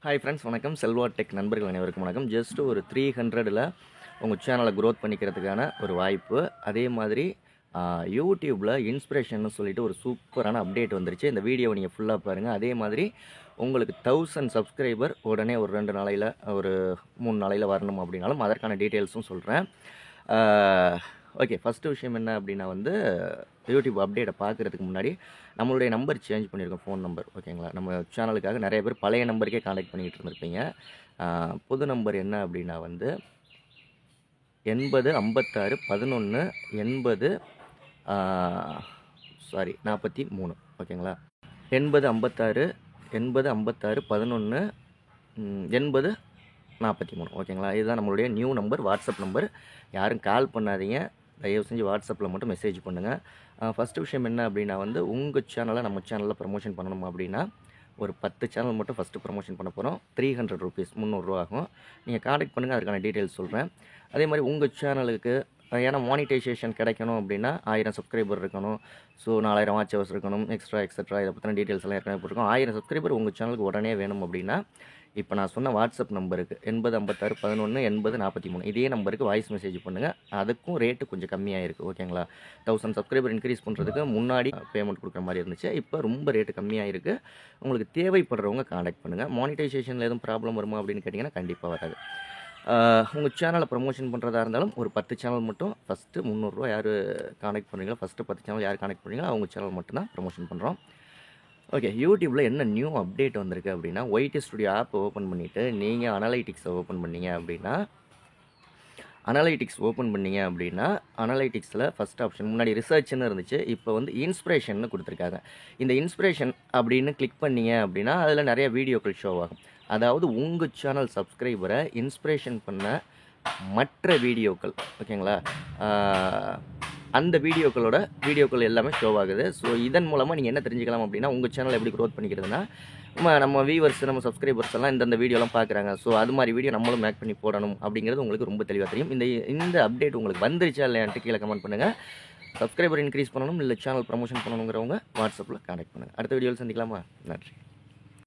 Hi friends, வணக்கம். Selva tech நண்பர்கள் அனைவருக்கும் வணக்கம். ஜஸ்ட் ஒரு 300ல் உங்கள் சேனலை க்ரோத் பண்ணிக்கிறதுக்கான ஒரு வாய்ப்பு. அதே மாதிரி யூடியூப்பில் இன்ஸ்பிரேஷன்னு சொல்லிட்டு ஒரு சூப்பரான அப்டேட் வந்துருச்சு. இந்த வீடியோவை நீங்கள் ஃபுல்லாக பாருங்கள். அதே மாதிரி உங்களுக்கு 1000 சப்ஸ்கிரைபர் உடனே ஒரு 2 நாளையில் ஒரு 3 நாளையில் வரணும் அப்படின்னாலும் அதற்கான டீட்டெயில்ஸும் சொல்கிறேன். ஓகே, ஃபஸ்ட்டு விஷயம் என்ன அப்படின்னா யூடியூப் அப்டேட்டை பார்க்குறதுக்கு முன்னாடி நம்மளுடைய நம்பர் சேஞ்ச் பண்ணியிருக்கோம், ஃபோன் நம்பர். ஓகேங்களா, நம்ம சேனலுக்காக நிறைய பேர் பழைய நம்பருக்கே காண்டாக்ட் பண்ணிக்கிட்டு இருந்திருப்பீங்க. புது நம்பர் என்ன அப்படின்னா 80 56 11 80 43. ஓகேங்களா, 80 56 11 80 43. ஓகேங்களா, இதுதான் நம்மளுடைய நியூ நம்பர், வாட்ஸ்அப் நம்பர். யாரும் கால் பண்ணாதீங்க, தயவு செஞ்சு வாட்ஸ்அப்பில் மட்டும் மெசேஜ் பண்ணுங்கள். ஃபஸ்ட்டு விஷயம் என்ன அப்படின்னா உங்கள் சேனலை நம்ம சேனலில் ப்ரமோஷன் பண்ணணும் அப்படின்னா ஒரு 10 சேனல் மட்டும் ஃபஸ்ட்டு ப்ரமோஷன் பண்ண போகிறோம். 300 ரூபீஸ், 300 ரூபா ஆகும். நீங்கள் காண்டாக்ட் பண்ணுங்கள், அதுக்கான டீட்டெயில்ஸ் சொல்கிறேன். அதே மாதிரி உங்கள் சேனலுக்கு ஏன்னா மானிட்டைசேஷன் கிடைக்கணும் அப்படின்னா 1000 சப்ஸ்கிரைபர் இருக்கணும். ஸோ 4000 வாட்ச் ஹவர்ஸ் இருக்கணும், எக்ஸ்ட்ரா இதை பற்றின டீட்டெயில்ஸ் எல்லாம் ஏற்கனவே போட்டிருக்கோம். 1000 சப்ஸ்கிரைபர் உங்கள் சேனலுக்கு உடனே வேணும் அப்படின்னா இப்போ நான் சொன்ன வாட்ஸ்அப் நம்பருக்கு 80 56 11 80 43 இதே நம்பருக்கு வாய்ஸ் மெசேஜ் பண்ணுங்கள். அதுக்கும் ரேட்டு கொஞ்சம் கம்மியாக இருக்குது. ஓகேங்களா, 1000 சப்ஸ்கிரைபர் இன்க்ரீஸ் பண்ணுறதுக்கு முன்னாடி பேமெண்ட் கொடுக்குற மாதிரி இருந்துச்சு. இப்போ ரொம்ப ரேட்டு கம்மியாக இருக்குது. உங்களுக்கு தேவைப்படுறவங்க காண்டாக்ட் பண்ணுங்கள். மானிட்டைசேஷனில் எதுவும் ப்ராப்ளம் வருமா அப்படின்னு கேட்டிங்கன்னா கண்டிப்பாக வராது. உங்கள் சேனலை ப்ரமோஷன் பண்ணுறதா இருந்தாலும் ஒரு 10 சேனல் மட்டும் ஃபஸ்ட்டு 300 ரூபா யார் காண்டாக்ட் பண்ணுறீங்களோ, ஃபஸ்ட்டு 10 சேனல் யார் காண்டாக்ட் பண்ணுறீங்களோ அவங்க சேனல் மட்டும்தான் ப்ரமோஷன் பண்ணுறோம். ஓகே, யூடியூப்பில் என்ன நியூ அப்டேட் வந்திருக்கு அப்படின்னா ஒய்டி ஸ்டுடியோ ஆப் ஓப்பன் பண்ணிவிட்டு நீங்கள் அனலைட்டிக்ஸை ஓப்பன் பண்ணீங்க அப்படின்னா அனலைட்டிக்ஸில் ஃபஸ்ட் ஆப்ஷன் முன்னாடி ரிசர்ச்னு இருந்துச்சு, இப்போ இன்ஸ்பிரேஷன் கொடுத்துருக்காங்க. இந்த இன்ஸ்பிரேஷன் அப்படின்னு கிளிக் பண்ணீங்க அப்படின்னா அதில் நிறைய வீடியோக்கள் ஷோ ஆகும். அதாவது உங்கள் சேனல் சப்ஸ்கிரைபரை இன்ஸ்பிரேஷன் பண்ண மற்ற வீடியோக்கள். ஓகேங்களா, அந்த வீடியோக்கள் எல்லாமே ஷோ ஆகுது. ஸோ இதன் மூலமாக நீங்கள் என்ன தெரிஞ்சுக்கலாம் அப்படின்னா உங்கள் சேனல் எப்படி க்ரோத் பண்ணிக்கிறதுனா நம்ம வியூவர்ஸ், நம்ம சப்ஸ்கிரைபர்ஸ் எல்லாம் இந்த வீடியோலாம் பார்க்குறாங்க. ஸோ அது மாதிரி வீடியோ நம்மளும் மேக் பண்ணி போடணும் அப்படிங்கிறது உங்களுக்கு ரொம்ப தெளிவாக தெரியும். இந்த அப்டேட் உங்களுக்கு வந்துருச்சா இல்லையான்ட்டு கீழே கமெண்ட் பண்ணுங்கள். சப்ஸ்கிரைபர் இன்க்ரீஸ் பண்ணணும் இல்லை சேனல் ப்ரமோஷன் பண்ணணுங்கிறவங்க வாட்ஸ்அப்பில் காண்டாக்ட் பண்ணுங்கள். அடுத்த வீடியோவில் சந்திக்கலாமா? நன்றி.